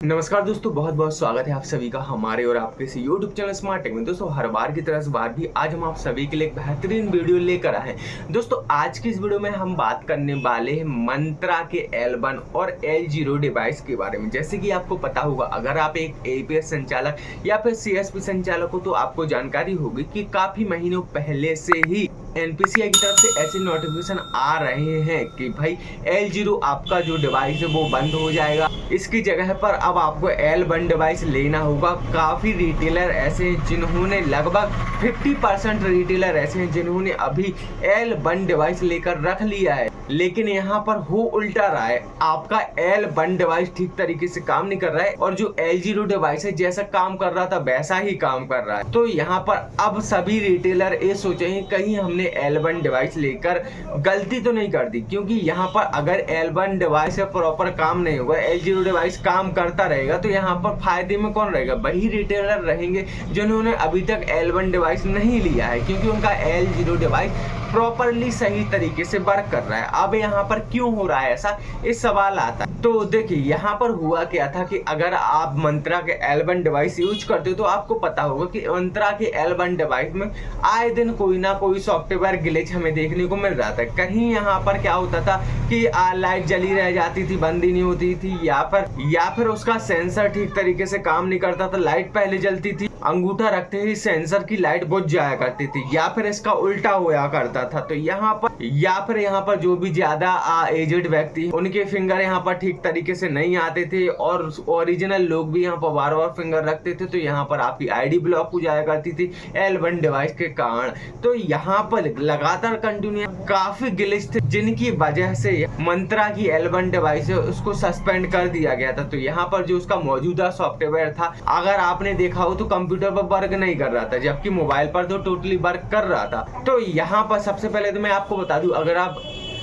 नमस्कार दोस्तों, बहुत बहुत स्वागत है आप सभी का हमारे और आपके इस YouTube चैनल स्मार्ट टेक में। दोस्तों हर बार की तरह इस बार भी आज हम आप सभी के लिए एक बेहतरीन वीडियो लेकर आए हैं। दोस्तों आज की इस वीडियो में हम बात करने वाले हैं मंत्रा के L1 और L0 डिवाइस के बारे में। जैसे कि आपको पता होगा, अगर आप एक APS संचालक या फिर CSP संचालक हो तो आपको जानकारी होगी कि काफी महीनों पहले से ही NPCI की तरफ से ऐसे नोटिफिकेशन आ रहे हैं कि भाई L0 आपका जो डिवाइस है वो बंद हो जाएगा। इसकी जगह पर अब आपको L1 डिवाइस लेना होगा। काफ़ी रिटेलर ऐसे हैं जिन्होंने लगभग 50% रिटेलर ऐसे हैं जिन्होंने अभी L1 डिवाइस लेकर रख लिया है, लेकिन यहाँ पर हो उल्टा रहा है। आपका L1 डिवाइस ठीक तरीके से काम नहीं कर रहा है और जो L0 डिवाइस है जैसा काम कर रहा था वैसा ही काम कर रहा है। तो यहाँ पर अब सभी रिटेलर ये सोचेंगे कहीं हमने L1 डिवाइस लेकर गलती तो नहीं कर दी, क्योंकि यहाँ पर अगर L1 डिवाइस से प्रॉपर काम नहीं होगा, L0 डिवाइस काम करता रहेगा, तो यहाँ पर फायदे में कौन रहेगा? वही रिटेलर रहेंगे जिन्होंने अभी तक L1 डिवाइस नहीं लिया है, क्योंकि उनका L0 डिवाइस प्रॉपरली सही तरीके से वर्क कर रहा है। अब यहाँ पर क्यों हो रहा है ऐसा, इस सवाल आता है। तो देखिए यहाँ पर हुआ क्या था कि अगर आप मंत्रा के L1 डिवाइस यूज करते हो तो आपको पता होगा कि मंत्रा के L1 डिवाइस में आए दिन कोई ना कोई सॉफ्टवेयर ग्लिच हमें देखने को मिल रहा था। कहीं यहाँ पर क्या होता था कि लाइट जली रह जाती थी, बंद ही नहीं होती थी, या फिर उसका सेंसर ठीक तरीके से काम नहीं करता था। लाइट पहले जलती थी, अंगूठा रखते ही सेंसर की लाइट बुझ जाया करती थी, या फिर इसका उल्टा होया करता था। तो यहाँ पर जो भी ज्यादा एजेड व्यक्ति उनके फिंगर यहाँ पर ठीक तरीके से नहीं आते थे और ओरिजिनल लोग भी यहाँ पर बार बार फिंगर रखते थे, तो यहाँ पर आपकी आईडी ब्लॉक हो जाया करती थी L1 डिवाइस के कारण। तो यहाँ पर लगातार कंटिन्यू काफी ग्लिच थे, जिनकी वजह से मंत्रा की L1 डिवाइस है उसको सस्पेंड कर दिया गया था। तो यहाँ पर जो उसका मौजूदा सॉफ्टवेयर था, अगर आपने देखा हो तो कंप्यूटर पर वर्क नहीं कर रहा था, जबकि मोबाइल पर तो टोटली वर्क कर रहा था। तो यहाँ पर सबसे पहले तो मैं आपको बता दूं,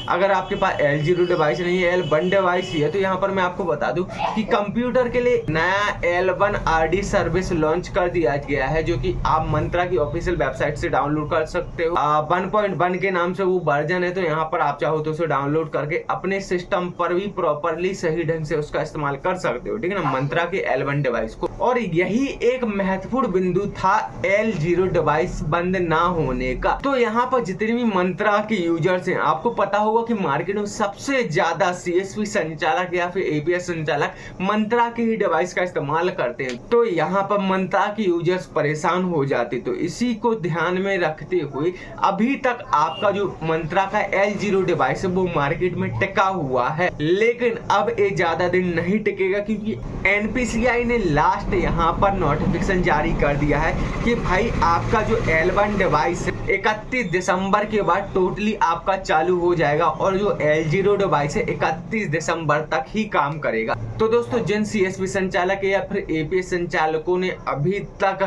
अगर आपके पास L0 डिवाइस नहीं है, L1 डिवाइस ही है, तो यहाँ पर मैं आपको बता दूं कि कंप्यूटर के लिए नया L1 RD सर्विस लॉन्च कर दिया गया है, जो कि आप मंत्रा की ऑफिशियल वेबसाइट से डाउनलोड कर सकते हो। 1.1 के नाम से वो वर्जन है, तो यहाँ पर आप चाहो तो उसे डाउनलोड करके अपने सिस्टम पर भी प्रॉपरली सही ढंग से उसका इस्तेमाल कर सकते हो, ठीक है ना, मंत्रा के L1 डिवाइस को। और यही एक महत्वपूर्ण बिंदु था L0 डिवाइस बंद ना होने का। तो यहाँ पर जितने भी मंत्रा के यूजर्स हैं, आपको पता होगा कि मार्केट में सबसे ज्यादा CSP संचालक या फिर APS संचालक मंत्रा के ही डिवाइस का इस्तेमाल करते हैं। तो यहाँ पर मंत्रा के यूजर्स परेशान हो जाते, तो इसी को ध्यान में रखते हुए अभी तक आपका जो मंत्रा का L0 डिवाइस है वो मार्केट में टिका हुआ है। लेकिन अब ये ज्यादा दिन नहीं टिकेगा, क्योंकि NPCI ने लास्ट यहाँ पर नोटिफिकेशन जारी कर दिया है कि भाई आपका जो L1 डिवाइस 31 दिसंबर के बाद टोटली आपका चालू हो जाएगा और जो L0 डिवाइस है 31 दिसंबर तक ही काम करेगा। तो दोस्तों जिन CSP संचालक या फिर APS संचालकों ने अभी तक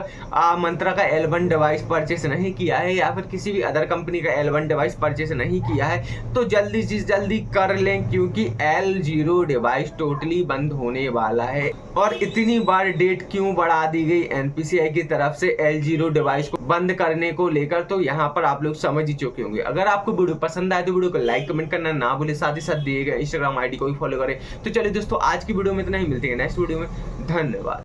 मंत्रा का L1 डिवाइस परचेस नहीं किया है या फिर किसी भी अदर कंपनी का L1 डिवाइस परचेस नहीं किया है, तो जल्दी से जल्दी कर लें, क्योंकि L0 डिवाइस टोटली बंद होने वाला है। और इतनी बार डेट क्यों बढ़ा दी गई NPCI की तरफ से L0 डिवाइस को बंद करने को लेकर, तो यहाँ पर आप लोग समझ ही चुके होंगे। अगर आपको वीडियो पसंद आए तो वीडियो को लाइक कमेंट करना ना भूले, साथ ही साथ दिए गए Instagram ID को भी फॉलो करें। तो चलिए दोस्तों आज की वीडियो में इतना ही, मिलते हैं नेक्स्ट वीडियो में। धन्यवाद।